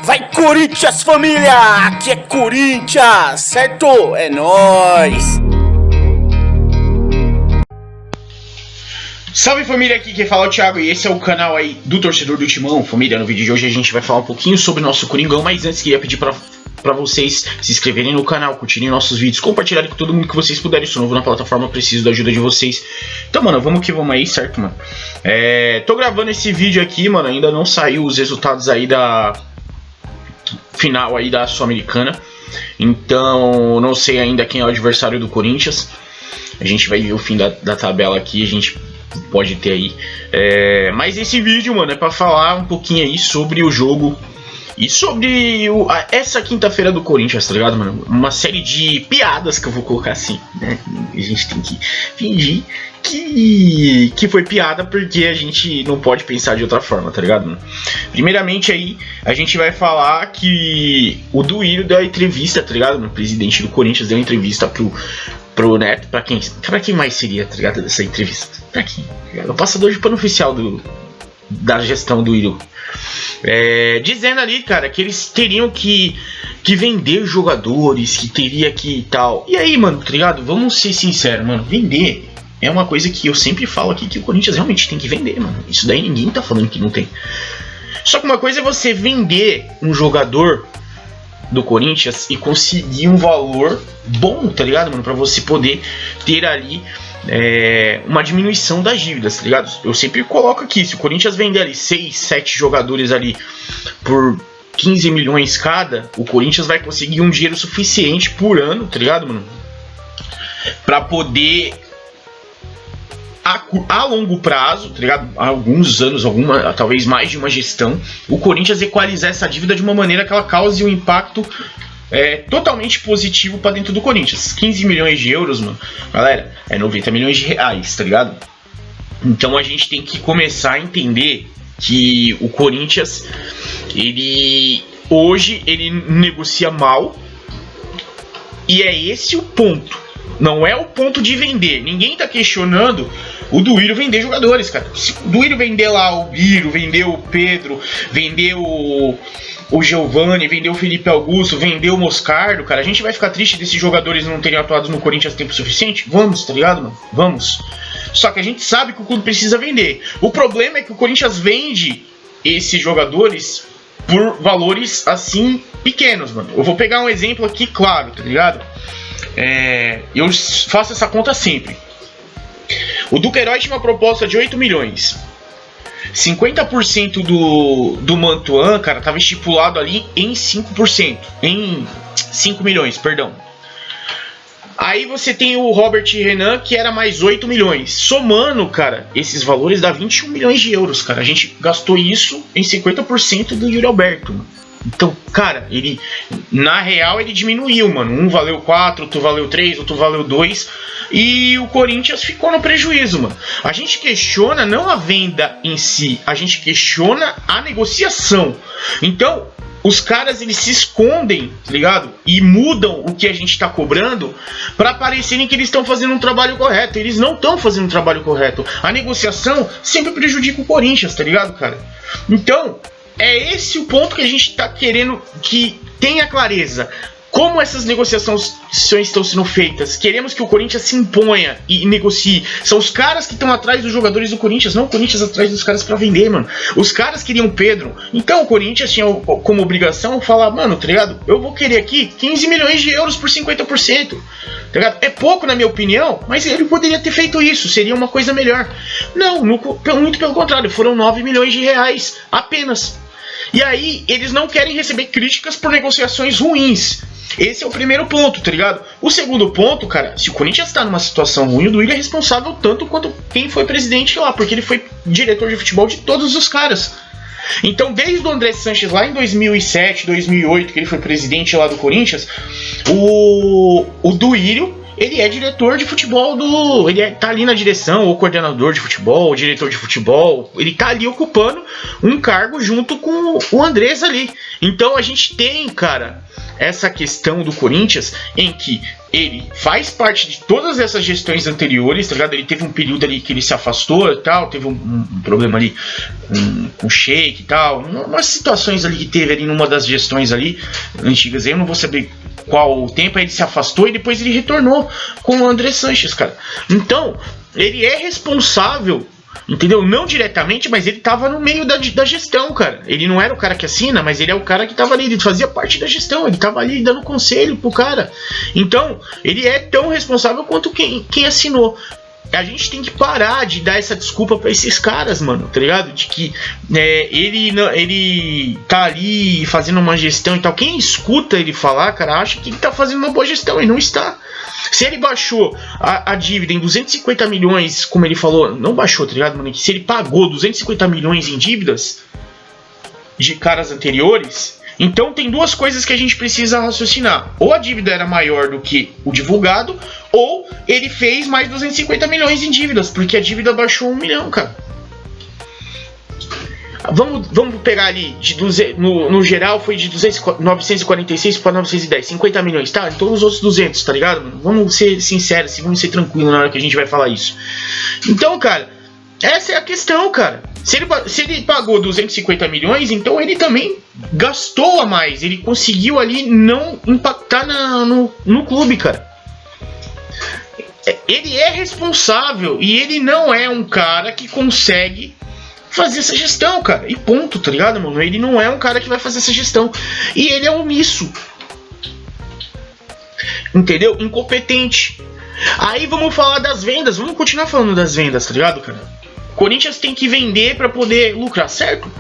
Vai Corinthians, família! Aqui é Corinthians, certo? É nóis! Salve família, aqui quem fala é o Thiago e esse é o canal aí do Torcedor do Timão. Família, no vídeo de hoje a gente vai falar um pouquinho sobre o nosso Coringão, mas antes queria pedir pra vocês se inscreverem no canal, curtirem nossos vídeos, compartilharem com todo mundo que vocês puderem. Sou novo na plataforma, preciso da ajuda de vocês. Então, mano, vamos que vamos aí, certo, mano? Tô gravando esse vídeo aqui, mano, ainda não saiu os resultados aí da final aí da Sul-Americana. Então, não sei ainda quem é o adversário do Corinthians. A gente vai ver o fim da tabela aqui, a gente pode ter aí. Mas esse vídeo, mano, é pra falar um pouquinho aí sobre o jogo e sobre essa quinta-feira do Corinthians, tá ligado, mano? Uma série de piadas que eu vou colocar assim, né? A gente tem que fingir que foi piada, porque a gente não pode pensar de outra forma, tá ligado, mano? Primeiramente aí, a gente vai falar que o Duílio deu a entrevista, tá ligado, mano? O presidente do Corinthians deu uma entrevista pro Neto, pra quem mais seria, tá ligado, dessa entrevista? Pra quem? O passador de pano oficial da gestão do Duílio. Dizendo ali, cara, que eles teriam que vender jogadores, que teria que e tal. E aí, mano, tá ligado? Vamos ser sinceros, mano. Vender é uma coisa que eu sempre falo aqui, que o Corinthians realmente tem que vender, mano. Isso daí ninguém tá falando que não tem. Só que uma coisa é você vender um jogador do Corinthians e conseguir um valor bom, tá ligado, mano? Pra você poder ter ali uma diminuição das dívidas, tá ligado? Eu sempre coloco aqui, se o Corinthians vender ali 6, 7 jogadores ali por 15 milhões cada, o Corinthians vai conseguir um dinheiro suficiente por ano, tá ligado, mano? Pra poder a longo prazo, tá ligado? Há alguns anos, talvez mais de uma gestão, o Corinthians equalizar essa dívida de uma maneira que ela cause um impacto totalmente positivo pra dentro do Corinthians. 15 milhões de euros, mano, galera, é 90 milhões de reais, tá ligado? Então a gente tem que começar a entender que o Corinthians, hoje ele negocia mal, e é esse o ponto. Não é o ponto de vender. Ninguém tá questionando o Duílio vender jogadores, cara. Se o Duílio vender lá o Biro, vender o Pedro, vender o Giovani, vender o Felipe Augusto, vender o Moscardo, cara, a gente vai ficar triste desses jogadores não terem atuado no Corinthians tempo suficiente? Vamos, tá ligado, mano? Vamos. Só que a gente sabe que o clube precisa vender. O problema é que o Corinthians vende esses jogadores por valores assim pequenos, mano. Eu vou pegar um exemplo aqui, claro, tá ligado? Eu faço essa conta sempre. O Duqueiroz tinha uma proposta de 8 milhões. 50% do Mantuan, cara, tava estipulado ali em 5%. Em 5 milhões, perdão. Aí você tem o Robert Renan, que era mais 8 milhões. Somando, cara, esses valores dá 21 milhões de euros, cara. A gente gastou isso em 50% do Yuri Alberto, mano. Então, cara, ele, na real, ele diminuiu, mano. Um valeu 4, outro valeu 3, outro valeu 2. E o Corinthians ficou no prejuízo, mano. A gente questiona não a venda em si, a gente questiona a negociação. Então, os caras, eles se escondem, tá ligado? E mudam o que a gente tá cobrando pra parecerem que eles estão fazendo um trabalho correto. Eles não estão fazendo um trabalho correto. A negociação sempre prejudica o Corinthians, tá ligado, cara? Então, é esse o ponto que a gente tá querendo que tenha clareza. Como essas negociações estão sendo feitas? Queremos que o Corinthians se imponha e negocie. São os caras que estão atrás dos jogadores do Corinthians, não o Corinthians atrás dos caras pra vender, mano. Os caras queriam o Pedro. Então o Corinthians tinha como obrigação falar, mano, tá ligado? Eu vou querer aqui 15 milhões de euros por 50%. Tá ligado? É pouco na minha opinião, mas ele poderia ter feito isso. Seria uma coisa melhor. Não, muito pelo contrário. Foram 9 milhões de reais apenas. E aí, eles não querem receber críticas por negociações ruins. Esse é o primeiro ponto, tá ligado? O segundo ponto, cara, se o Corinthians tá numa situação ruim, o Duílio é responsável tanto quanto quem foi presidente lá, porque ele foi diretor de futebol de todos os caras. Então, desde o André Sanches lá em 2007, 2008, que ele foi presidente lá do Corinthians, o Duílio, ele é diretor de futebol tá ali na direção, ou coordenador de futebol, ou diretor de futebol. Ele tá ali ocupando um cargo junto com o Andrés ali. Então a gente tem, cara, essa questão do Corinthians em que ele faz parte de todas essas gestões anteriores, tá ligado? Ele teve um período ali que ele se afastou e tal, teve um problema ali com o Sheik e tal, umas situações ali que teve ali numa das gestões ali antigas, eu não vou saber qual o tempo, aí ele se afastou e depois ele retornou com o André Sanches, cara. Então, ele é responsável, entendeu? Não diretamente, mas ele tava no meio da gestão, cara. Ele não era o cara que assina, mas ele é o cara que tava ali, ele fazia parte da gestão, ele tava ali dando conselho pro cara. Então, ele é tão responsável quanto quem assinou. A gente tem que parar de dar essa desculpa pra esses caras, mano, tá ligado? De que ele tá ali fazendo uma gestão e tal. Quem escuta ele falar, cara, acha que ele tá fazendo uma boa gestão e não está. Se ele baixou a dívida em 250 milhões, como ele falou, não baixou, tá ligado, mano? Se ele pagou 250 milhões em dívidas de caras anteriores, então tem duas coisas que a gente precisa raciocinar. Ou a dívida era maior do que o divulgado, ou ele fez mais 250 milhões em dívidas, porque a dívida baixou 1 milhão, cara. Vamos pegar ali, no geral foi de 946 para 910, 50 milhões, tá? Então os outros 200, tá ligado? Mano? Vamos ser sinceros, vamos ser tranquilos na hora que a gente vai falar isso. Então, cara, essa é a questão, cara. Se ele pagou 250 milhões, então ele também gastou a mais. Ele conseguiu ali não impactar no clube, cara. Ele é responsável e ele não é um cara que consegue fazer essa gestão, cara. E ponto, tá ligado, mano? Ele não é um cara que vai fazer essa gestão. E ele é omisso. Entendeu? Incompetente. Aí vamos falar das vendas. Vamos continuar falando das vendas, tá ligado, cara? Corinthians tem que vender para poder lucrar, certo?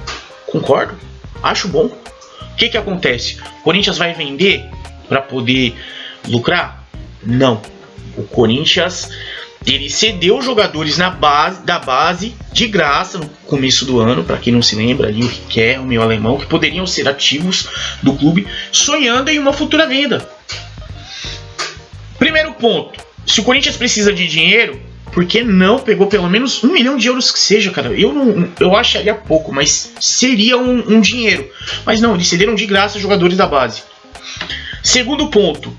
Concordo. Acho bom. O que acontece? Corinthians vai vender para poder lucrar? Não. O Corinthians, ele cedeu jogadores da base de graça no começo do ano, para quem não se lembra, ali o Riquelme, o Alemão, que poderiam ser ativos do clube, sonhando em uma futura venda. Primeiro ponto, se o Corinthians precisa de dinheiro, por que não pegou pelo menos 1 milhão de euros que seja, cara? Eu acharia pouco, mas seria um dinheiro. Mas não, eles cederam de graça jogadores da base. Segundo ponto,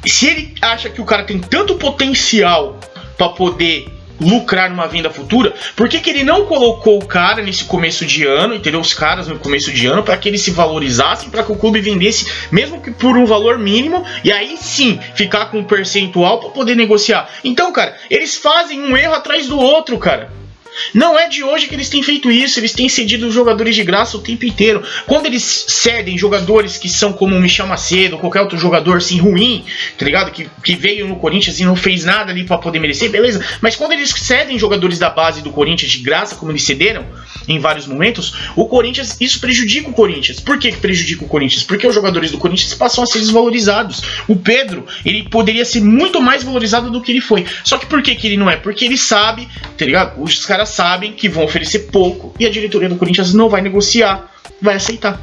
se ele acha que o cara tem tanto potencial para poder lucrar numa venda futura, por que ele não colocou o cara nesse começo de ano, entendeu? Os caras no começo de ano, para que eles se valorizassem, para que o clube vendesse, mesmo que por um valor mínimo, e aí sim ficar com um percentual para poder negociar. Então, cara, eles fazem um erro atrás do outro, cara. Não é de hoje que eles têm feito isso, eles têm cedido jogadores de graça o tempo inteiro. Quando eles cedem jogadores que são como o Michel Macedo ou qualquer outro jogador assim ruim, tá ligado? Que veio no Corinthians e não fez nada ali pra poder merecer, beleza. Mas quando eles cedem jogadores da base do Corinthians de graça, como eles cederam em vários momentos, o Corinthians, isso prejudica o Corinthians. Por que prejudica o Corinthians? Porque os jogadores do Corinthians passam a ser desvalorizados. O Pedro, ele poderia ser muito mais valorizado do que ele foi. Só que por que ele não é? Porque ele sabe, tá ligado? Os caras sabem que vão oferecer pouco e a diretoria do Corinthians não vai negociar, vai aceitar,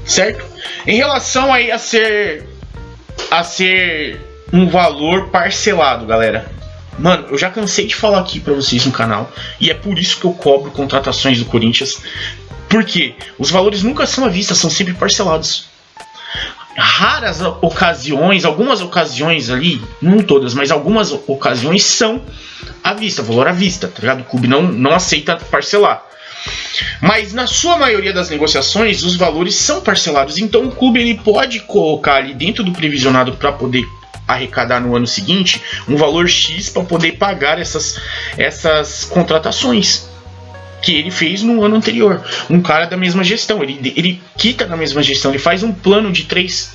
certo? Em relação aí a ser um valor parcelado, galera, mano, eu já cansei de falar aqui pra vocês no canal e é por isso que eu cobro contratações do Corinthians, porque os valores nunca são à vista, são sempre parcelados. Raras ocasiões, algumas ocasiões ali, não todas, mas algumas ocasiões são à vista, valor à vista, tá ligado? O clube não aceita parcelar. Mas na sua maioria das negociações, os valores são parcelados, então o clube ele pode colocar ali dentro do previsionado para poder arrecadar no ano seguinte um valor X para poder pagar essas contratações que ele fez no ano anterior. Um cara da mesma gestão, ele quita na mesma gestão, ele faz um plano de 3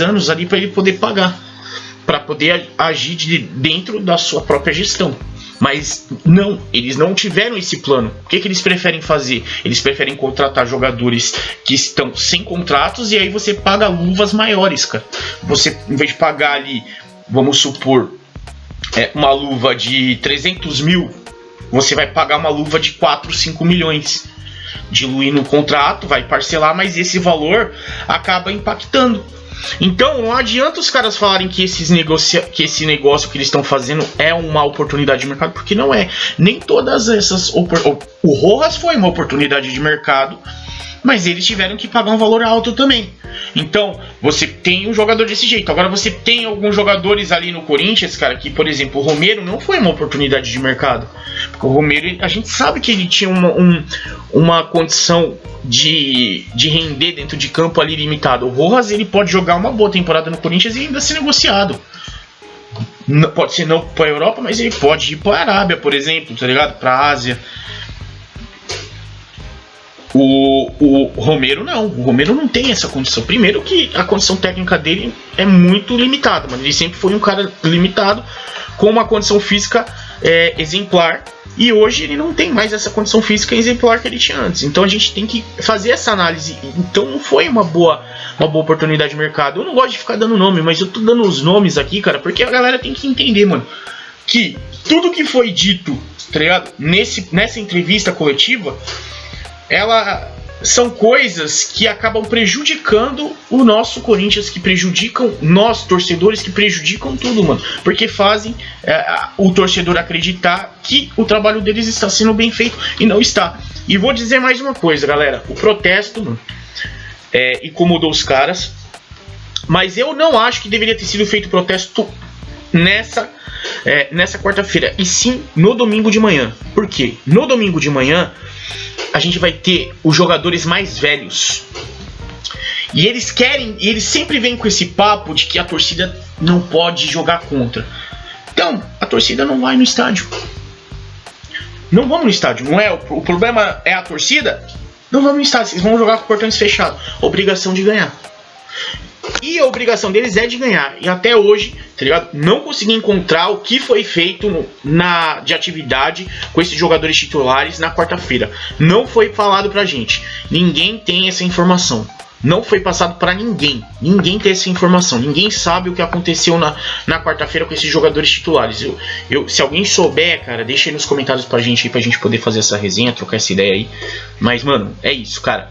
anos ali para ele poder pagar, para poder agir dentro da sua própria gestão. Mas não, eles não tiveram esse plano. O que eles preferem fazer? Eles preferem contratar jogadores que estão sem contratos e aí você paga luvas maiores, cara. Você, em vez de pagar ali, vamos supor, uma luva de 300 mil, você vai pagar uma luva de 4, 5 milhões. Diluir no contrato, vai parcelar, mas esse valor acaba impactando. Então não adianta os caras falarem que esse negócio que eles estão fazendo é uma oportunidade de mercado, porque não é. Nem todas essas... O Rojas foi uma oportunidade de mercado, mas eles tiveram que pagar um valor alto também. Então, você tem um jogador desse jeito. Agora, você tem alguns jogadores ali no Corinthians, cara, que, por exemplo, o Romero não foi uma oportunidade de mercado. Porque o Romero, a gente sabe que ele tinha uma condição de render dentro de campo ali limitado. O Rojas, ele pode jogar uma boa temporada no Corinthians e ainda ser negociado. Pode ser não para a Europa, mas ele pode ir para a Arábia, por exemplo, tá ligado? Para a Ásia. O Romero não. O Romero não tem essa condição. Primeiro que a condição técnica dele é muito limitada, mano. Ele sempre foi um cara limitado, com uma condição física exemplar. E hoje ele não tem mais essa condição física exemplar que ele tinha antes. Então a gente tem que fazer essa análise. Então não foi uma boa oportunidade de mercado. Eu não gosto de ficar dando nome, mas eu tô dando os nomes aqui, cara, porque a galera tem que entender, mano, que tudo que foi dito, tá ligado? Nessa entrevista coletiva, são coisas que acabam prejudicando o nosso Corinthians, que prejudicam nós, torcedores, que prejudicam tudo, mano. Porque fazem o torcedor acreditar que o trabalho deles está sendo bem feito e não está. E vou dizer mais uma coisa, galera. O protesto, mano, incomodou os caras, mas eu não acho que deveria ter sido feito protesto nessa quarta-feira, e sim no domingo de manhã. Por quê? No domingo de manhã a gente vai ter os jogadores mais velhos. E eles sempre vêm com esse papo de que a torcida não pode jogar contra. Então, a torcida não vai no estádio. Não vamos no estádio, não é? O problema é a torcida? Não vamos no estádio, vocês vão jogar com portões fechados. Obrigação de ganhar. E a obrigação deles é de ganhar. E até hoje, tá ligado? Não consegui encontrar o que foi feito de atividade com esses jogadores titulares na quarta-feira. Não foi falado pra gente. Ninguém tem essa informação. Não foi passado pra ninguém. Ninguém tem essa informação. Ninguém sabe o que aconteceu na quarta-feira com esses jogadores titulares. Se alguém souber, cara, deixa aí nos comentários pra gente poder fazer essa resenha, trocar essa ideia aí. Mas, mano, é isso, cara.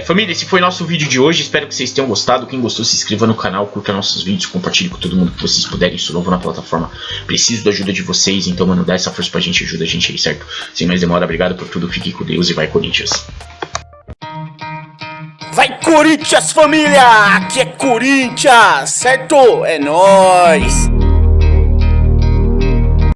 Família, esse foi nosso vídeo de hoje. Espero que vocês tenham gostado. Quem gostou, se inscreva no canal, curta nossos vídeos, compartilhe com todo mundo que vocês puderem. Sou novo na plataforma, preciso da ajuda de vocês. Então, mano, dá essa força pra gente, ajuda a gente aí, certo? Sem mais demora, obrigado por tudo. Fique com Deus e vai, Corinthians. Vai, Corinthians, família! Aqui é Corinthians, certo? É nóis!